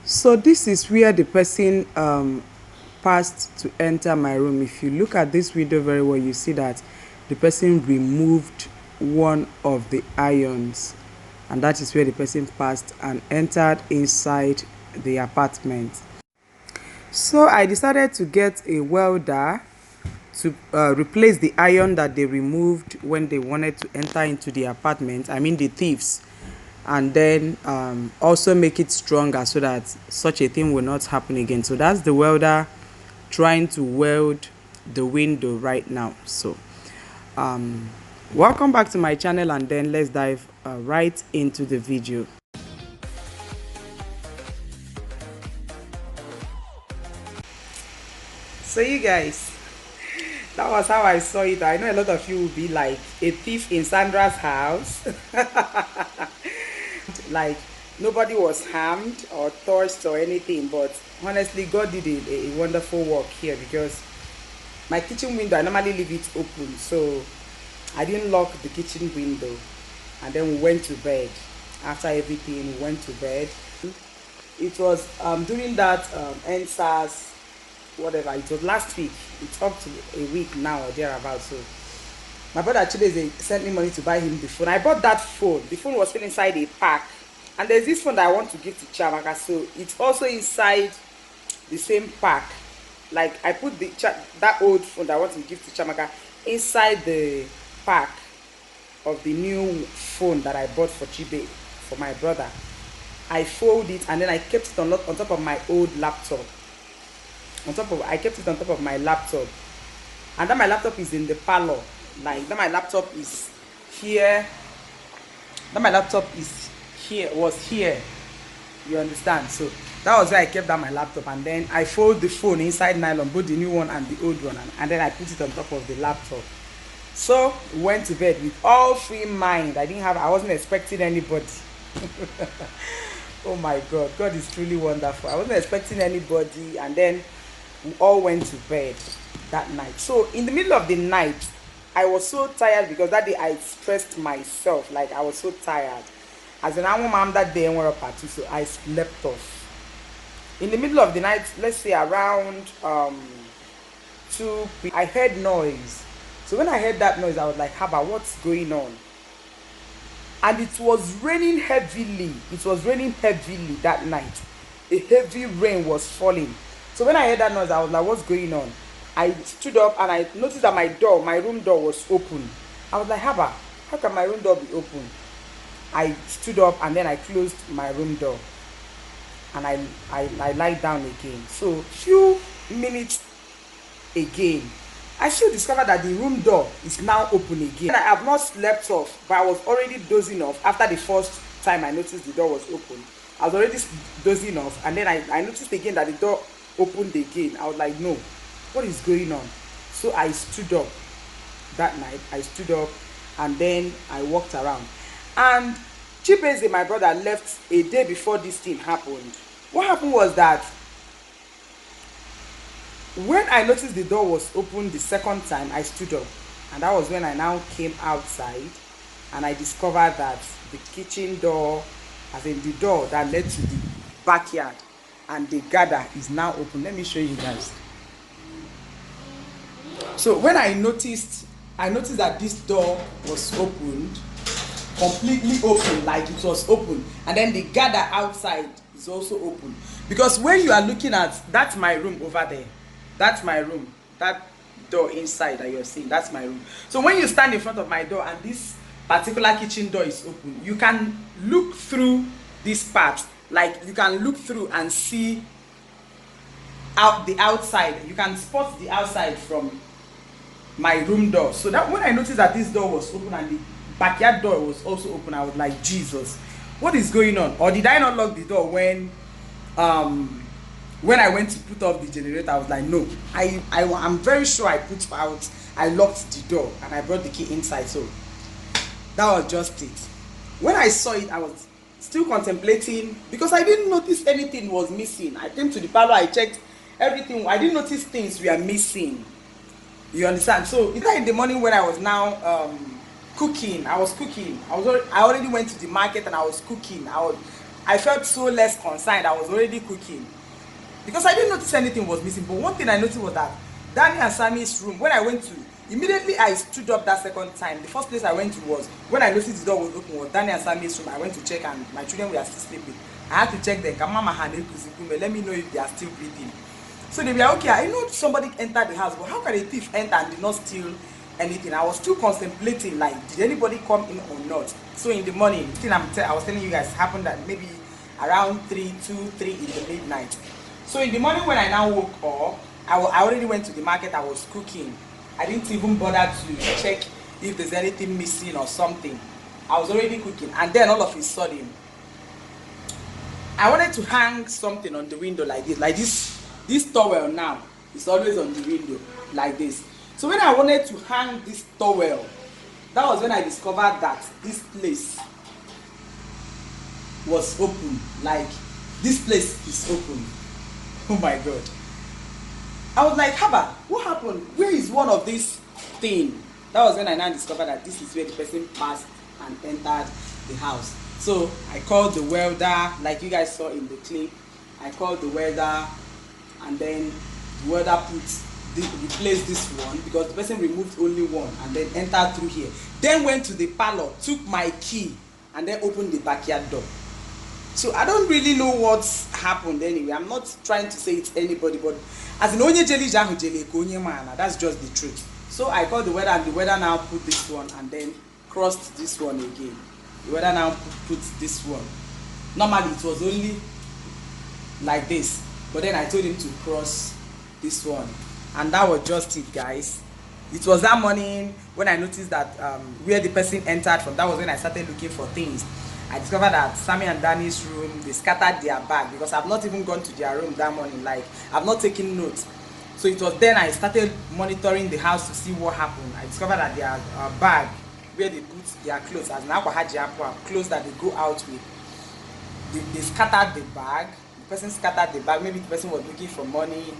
So this is where the person passed to enter my room. If you look at this window very well, you see that the person removed one of the irons, and that is where the person passed and entered inside the apartment. So I decided to get a welder to replace the iron that they removed when they wanted to enter into the apartment, I mean the thieves, and then also make it stronger so that such a thing will not happen again. So that's the welder trying to weld the window right now. So welcome back to my channel, and then let's dive right into the video. So you guys, that was how I saw it. I know a lot of you will be like, a thief in Sandra's house. Like nobody was harmed or touched or anything, but honestly God did a wonderful work here, because my kitchen window, I normally leave it open, so I didn't lock the kitchen window, and then we went to bed. After everything, we went to bed. It was during that NSAS whatever, it was last week. It's up to a week now or thereabouts. So my brother actually sent me money to buy him the phone. I bought that phone. The phone was still inside a pack, and there's this phone that I want to give to Chamaka, so it's also inside the same pack. Like I put that old phone that I want to give to Chamaka inside the pack of the new phone that I bought for Chibe for my brother. I fold it, and then I kept it on top of my old laptop. I kept it on top of my laptop, and then my laptop is in the parlor. Like then my laptop is here. Then my laptop is here. Was here. You understand? So that was where I kept my laptop, and then I fold the phone inside nylon, both the new one and the old one, and then I put it on top of the laptop. So we went to bed with all free mind. I wasn't expecting anybody. Oh my God, God is truly wonderful. I wasn't expecting anybody, and then we all went to bed that night. So in the middle of the night, I was so tired, because that day I stressed myself. Like I was so tired. As an animal mom that day, I went up at 2, so I slept off. In the middle of the night, let's say around 2 p.m., I heard noise. So when I heard that noise, I was like, Haba, what's going on? And it was raining heavily. It was raining heavily that night. A heavy rain was falling. So when I heard that noise, I was like, what's going on? I stood up, and I noticed that my room door was open. I was like, Haba, how can my room door be open? I stood up, and then I closed my room door, and I lied down again. So few minutes again, I still discovered that the room door is now open again. And I have not slept off, but I was already dozing off. After the first time I noticed the door was open, I was already dozing off, and then I noticed again that the door opened again. I was like, no, what is going on? So I stood up that night. I stood up, and then I walked around, and Chibeze, my brother, left a day before this thing happened. What happened was that when I noticed the door was open the second time, I stood up, and that was when I now came outside, and I discovered that the kitchen door, as in the door that led to the backyard and the gather, is now open. Let me show you guys. So when I noticed that this door was opened, completely open, like it was open, and then the gather outside is also open. Because when you are looking at, that's my room over there, that's my room, that door inside that you're seeing, that's my room. So when you stand in front of my door and this particular kitchen door is open, you can look through this part. Like you can look through and see out the outside. You can spot the outside from my room door. So that when I noticed that this door was open and the backyard door was also open, I was like, Jesus, what is going on? Or did I not lock the door when I went to put off the generator? I was like, no, I'm very sure I locked the door and I brought the key inside. So that was just it. When I saw it, I was still contemplating, because I didn't notice anything was missing. I came to the parlor, I checked everything. I didn't notice things were missing. You understand? So either in the morning when I was now cooking, I already went to the market and I was cooking. I felt so less concerned. I was already cooking because I didn't notice anything was missing. But one thing I noticed was that Danny and Sammy's room, when I went to, immediately I stood up that second time. The first place I went to was, when I noticed the door was open, was Danny and Sammy's room. I went to check and my children were still sleeping. I had to check them. Let me know if they are still breathing. So they were okay. I know somebody entered the house, but how can a thief enter and did not steal anything? I was still contemplating, like, did anybody come in or not? So in the morning, the thing I was telling you guys happened at maybe around 3 in the midnight. So in the morning when I now woke up, I already went to the market. I was cooking. I didn't even bother to check if there's anything missing or something. I was already cooking, and then all of a sudden, I wanted to hang something on the window like this. This towel now is always on the window like this. So when I wanted to hang this towel, that was when I discovered that this place was open. Like, this place is open. Oh my god. I was like, Haba, what happened? Where is one of these things? That was when I now discovered that this is where the person passed and entered the house. So I called the welder, like you guys saw in the clip. I called the welder, and then the welder replaced this one because the person removed only one and then entered through here. Then went to the parlor, took my key, and then opened the backyard door. So I don't really know what's happened anyway. I'm not trying to say it's anybody, but as in onye jelly jahu jelly konye mana, that's just the truth. So I called the welder, and the welder now put this one and then crossed this one again. The welder now put this one. Normally it was only like this, but then I told him to cross this one, and that was just it, guys. It was that morning when I noticed that where the person entered from, that was when I started looking for things. I discovered that Sammy and Danny's room, they scattered their bag because I've not even gone to their room that morning. Like, I've not taken notes. So it was then I started monitoring the house to see what happened. I discovered that their bag, where they put their clothes, as clothes that they go out with, they scattered the bag. The person scattered the bag. Maybe the person was looking for money.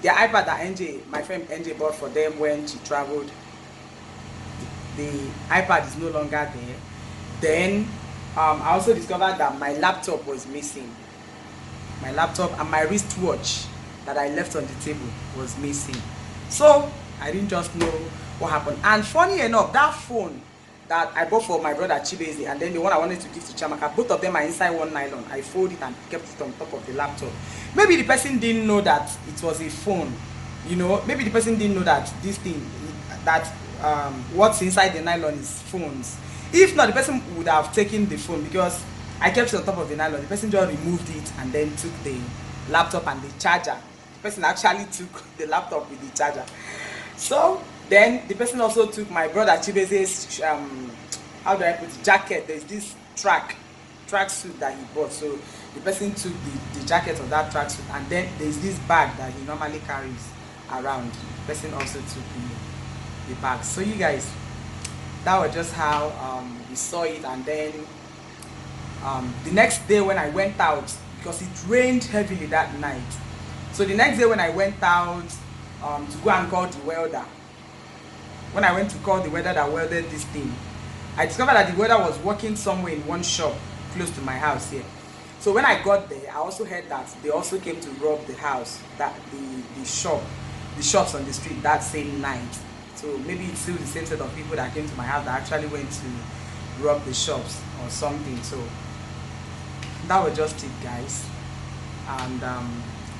Their iPad that my friend NJ bought for them when she traveled, the iPad is no longer there. Then I also discovered that my laptop was missing. My laptop and my wristwatch that I left on the table was missing. So I didn't just know what happened. And funny enough, that phone that I bought for my brother Chibeze and then the one I wanted to give to Chamaka, both of them are inside one nylon. I folded it and kept it on top of the laptop. Maybe the person didn't know that it was a phone. You know, maybe the person didn't know that this thing, that what's inside the nylon is phones. If not, the person would have taken the phone because I kept it on top of the nylon. The person just removed it and then took the laptop and the charger. The person actually took the laptop with the charger. So then the person also took my brother Chibeze's how do I put it, jacket. There's this track suit that he bought. So the person took the jacket of that track suit, and then there's this bag that he normally carries around. The person also took the bag. So you guys, that was just how we saw it. And then the next day when I went out, because it rained heavily that night, so the next day when I went out to go and call the welder, when I went to call the welder that welded this thing, I discovered that the welder was working somewhere in one shop close to my house here. So when I got there, I also heard that they also came to rob the house, that the shops on the street that same night. So maybe it's still the same set of people that came to my house that actually went to rob the shops or something. So that was just it, guys. And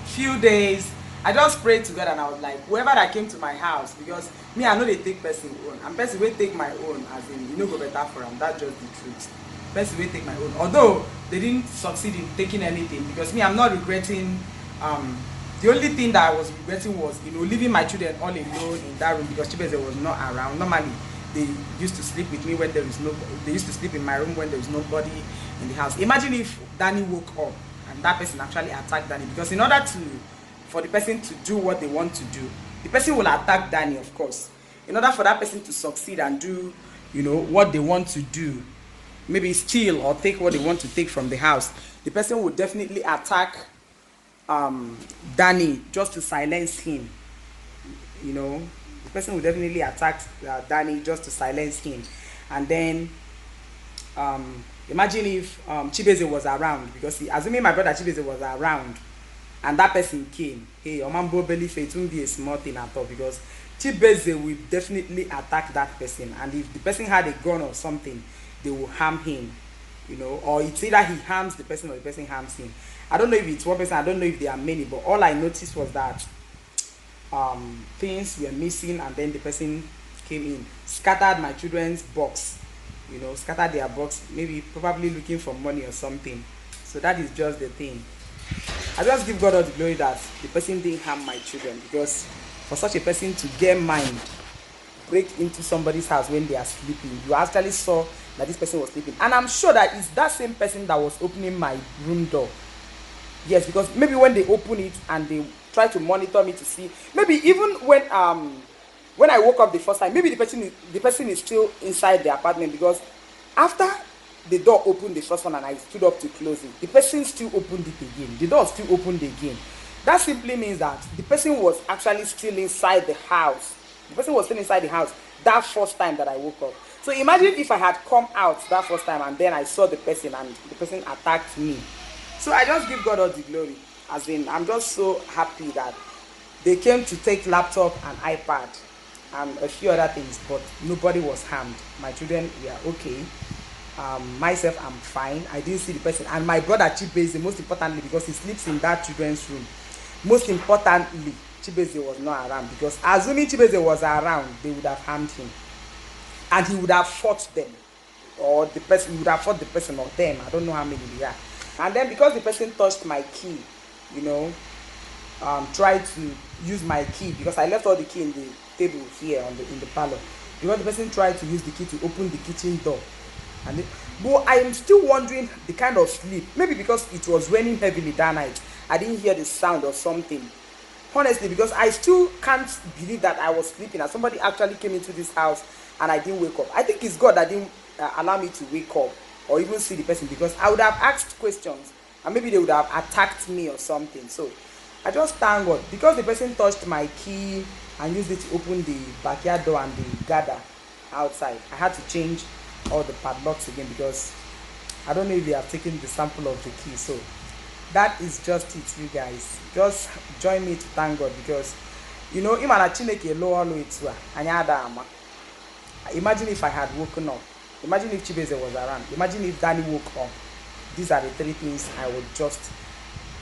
few days I just prayed to God and I was like, whoever that came to my house, because me I know they take person own, and person will take my own, as in you know go better for them. That's just the truth. Person will take my own, although they didn't succeed in taking anything, because me I'm not regretting. The only thing that I was regretting was, you know, leaving my children all alone in that room because Chibeze was not around. Normally they used to sleep with me when there is nobody. They used to sleep in my room when there was nobody in the house. Imagine if Danny woke up and that person actually attacked Danny, because in order for the person to do what they want to do, the person will attack Danny, of course. In order for that person to succeed and do, you know, what they want to do, maybe steal or take what they want to take from the house, the person will definitely attack Danny just to silence him. You know, the person will definitely attack Danny just to silence him, and then Imagine if Chibeze was around, because assuming my brother Chibeze was around and that person came, hey, Omambo Belief, it won't be a small thing at all, because Chibeze will definitely attack that person, and if the person had a gun or something, they will harm him, you know, or it's either he harms the person or the person harms him. I don't know if it's one person, I don't know if there are many, but all I noticed was that things were missing, and then the person came in, scattered my children's box, you know, scattered their box, maybe probably looking for money or something. So that is just the thing. I just give God all the glory that the person didn't harm my children, because for such a person to get mind, break into somebody's house when they are sleeping, you actually saw that this person was sleeping, and I'm sure that it's that same person that was opening my room door. Yes, because maybe when they open it and they try to monitor me to see, maybe even when I woke up the first time, maybe the person is still inside the apartment, because after the door opened the first one and I stood up to close it, the person still opened it again. The door still opened again. That simply means that the person was actually still inside the house. The person was still inside the house that first time that I woke up. So imagine if I had come out that first time and then I saw the person and the person attacked me. So I just give God all the glory. As in, I'm just so happy that they came to take laptop and iPad and a few other things, but nobody was harmed. My children were okay. Myself, I'm fine. I didn't see the person. And my brother Chibeze, most importantly, because he sleeps in that children's room. Most importantly, Chibeze was not around, because assuming Chibeze was around, they would have harmed him. And he would have fought them. Or the person, he would have fought the person or them. I don't know how many they are. And then because the person touched my key, you know, tried to use my key, because I left all the key in the table here in the parlor. Because the person tried to use the key to open the kitchen door. And but I am still wondering the kind of sleep. Maybe because it was raining heavily that night, I didn't hear the sound or something. Honestly, because I still can't believe that I was sleeping and somebody actually came into this house and I didn't wake up. I think it's God that didn't allow me to wake up or even see the person, because I would have asked questions and maybe they would have attacked me or something. So I just thank God, because the person touched my key and used it to open the backyard door and the gather outside. I had to change all the padlocks again, because I don't know if they have taken the sample of the key. So that is just it, you guys. Just join me to thank God, because you know, imagine if I had woken up. Imagine if Chibeze was around. Imagine if Danny woke up. These are the three things I would just,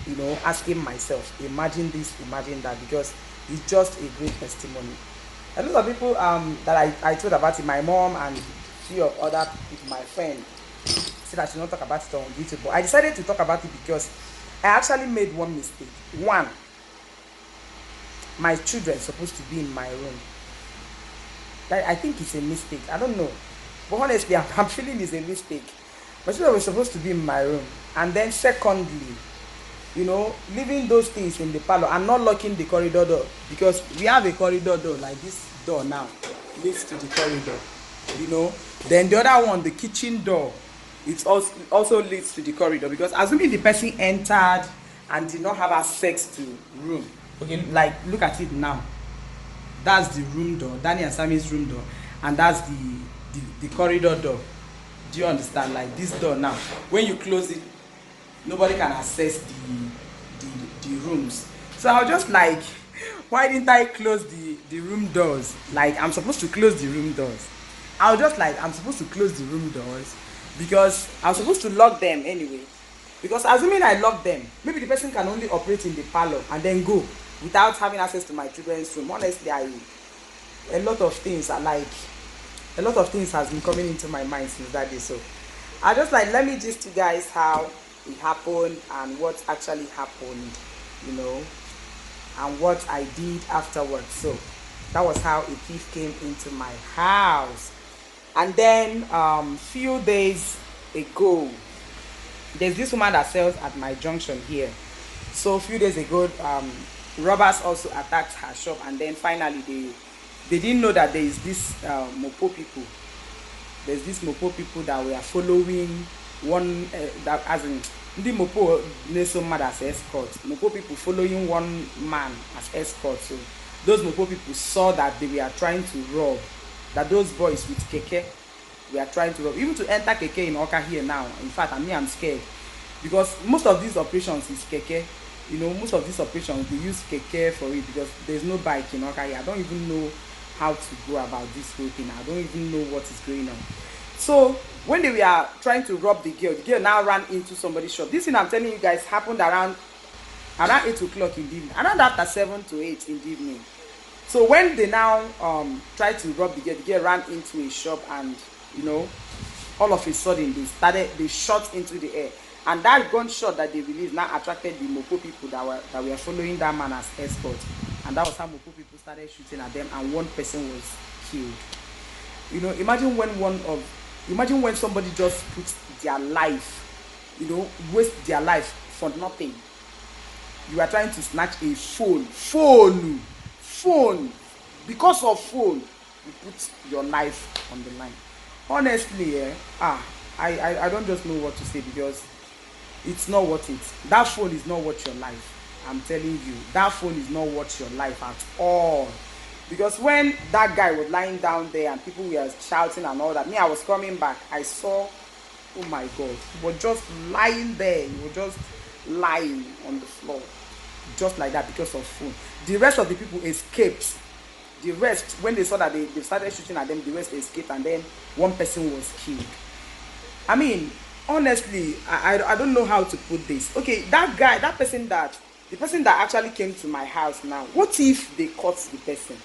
you know, asking myself. Imagine this, imagine that, because it's just a great testimony. A lot of people that I told about it, my mom and few of other people, my friend, said I should not talk about it on YouTube. But I decided to talk about it because I actually made one mistake. One, my children are supposed to be in my room. I think it's a mistake. I don't know. But honestly, I'm feeling it's a mistake. My children were supposed to be in my room. And then secondly, you know, leaving those things in the parlor and not locking the corridor door. Because we have a corridor door, like this door now, leads to the corridor. You know, then the other one, the kitchen door, it also leads to the corridor, because assuming the person entered and did not have access to room, okay, like look at it now, that's the room door, Danny and Sammy's room door, and that's the corridor door. Do you understand? Like this door now, when you close it, nobody can access the rooms. So I was just like, why didn't I close the room doors? Like, I'm supposed to close the room doors. I was just like, I'm supposed to close the room doors because I'm supposed to lock them anyway. Because assuming I lock them, maybe the person can only operate in the parlor and then go without having access to my children's room. Honestly, a lot of things has been coming into my mind since that day. So I just like, let me just you guys how it happened and what actually happened, you know, and what I did afterwards. So that was how a thief came into my house. And then few days ago, there's this woman that sells at my junction here. So a few days ago, robbers also attacked her shop, and then finally they didn't know that there is this Mopo people. There's this Mopo people that were following one that as in the Mopo Nesoma as escort. Mopo people following one man as escort. So those Mopo people saw that they were trying to rob, that those boys with keke we are trying to rob. Even to enter keke in Awka here now, in fact, I'm scared, because most of these operations is keke. You know, most of these operations they use keke for it, because there's no bike in Awka here. I don't even know how to go about this whole thing. I don't even know what is going on. So when they were trying to rob the girl now ran into somebody's shop. This thing I'm telling you guys happened around 8 o'clock in the evening, around after 7 to 8 in the evening. So when they now tried to rob the girl ran into a shop, and you know, all of a sudden they shot into the air, and that gunshot that they released now attracted the Mopo people that were following that man as escort, and that was how Mopo people started shooting at them, and one person was killed. You know, imagine when somebody just puts their life, you know, waste their life for nothing. You are trying to snatch a phone, because of phone, you put your life on the line. Honestly, I don't just know what to say, because it's not worth it. That phone is not worth your life. I'm telling you, that phone is not worth your life at all. Because when that guy was lying down there and people were shouting and all that, me, I was coming back, I saw, oh my God, he was just lying there. He was just lying on the floor, just like that, because of phone. The rest of the people escaped. The rest, when they saw that they started shooting at them, the rest escaped, and then one person was killed. I mean, honestly, I don't know how to put this. Okay, the person that actually came to my house now, what if they caught the person?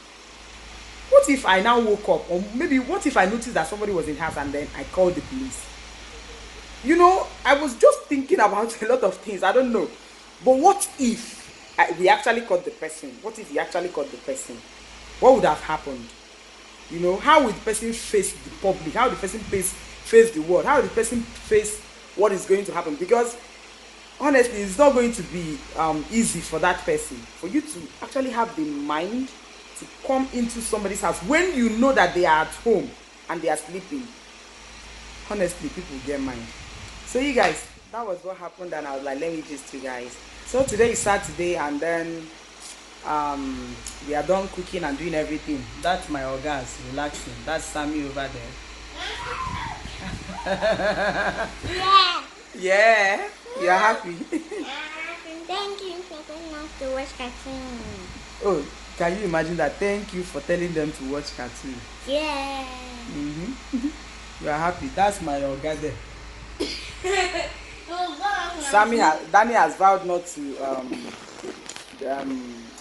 What if I now woke up, or maybe what if I noticed that somebody was in the house and then I called the police? You know, I was just thinking about a lot of things. I don't know. But what if we actually caught the person? What if he actually caught the person? What would have happened? You know, how would the person face the public? How would the person face the world? How would the person face what is going to happen? Because honestly, it's not going to be easy for that person, for you to actually have the mind to come into somebody's house when you know that they are at home and they are sleeping. Honestly, people get mind. So you guys, that was what happened, and I was like, let me just you guys. So today is Saturday, and then we are done cooking and doing everything. That's my organs relaxing. That's Sammy over there. Yeah. Yeah, you're happy. Thank you for telling us to watch cartoon. Oh, can you imagine that? Thank you for telling them to watch cartoon. Yeah. You are happy. That's my orgasm. Danny has vowed not to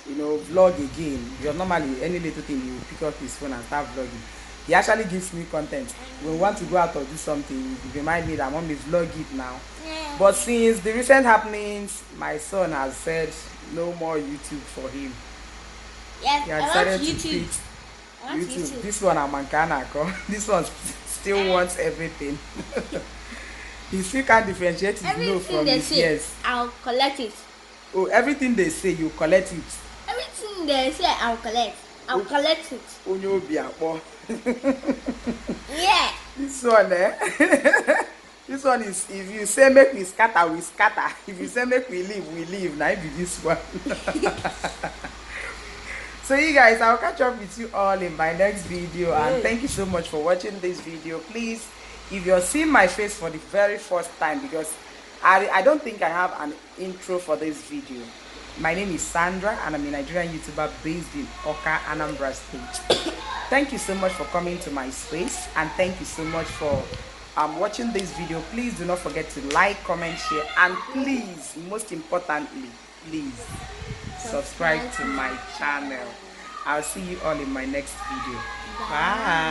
you know, vlog again, because normally any little thing he will pick up his phone and start vlogging. He actually gives me content. When we want to go out or do something, he remind me that Mom is vlog it now. Yeah. But since the recent happenings, my son has said no more YouTube for him. Yes, He has decided to quit YouTube. This one I'm Mankana. This one still wants everything. He still can't differentiate his no from his yes. I'll collect it. Oh, everything they say, you collect it. Everything they say, I'll collect. I'll collect it. Yeah. This one, this one is, if you say make we scatter, we scatter. If you say make we leave. Now it be this one. So you guys, I'll catch up with you all in my next video, and thank you so much for watching this video. Please, if you're seeing my face for the very first time, because I don't think I have an intro for this video. My name is Sandra, and I'm a Nigerian YouTuber based in Awka, ANAMBRA State. Thank you so much for coming to my space, and thank you so much for watching this video. Please do not forget to like, comment, share, and please, most importantly, please subscribe to my channel. I'll see you all in my next video. Bye.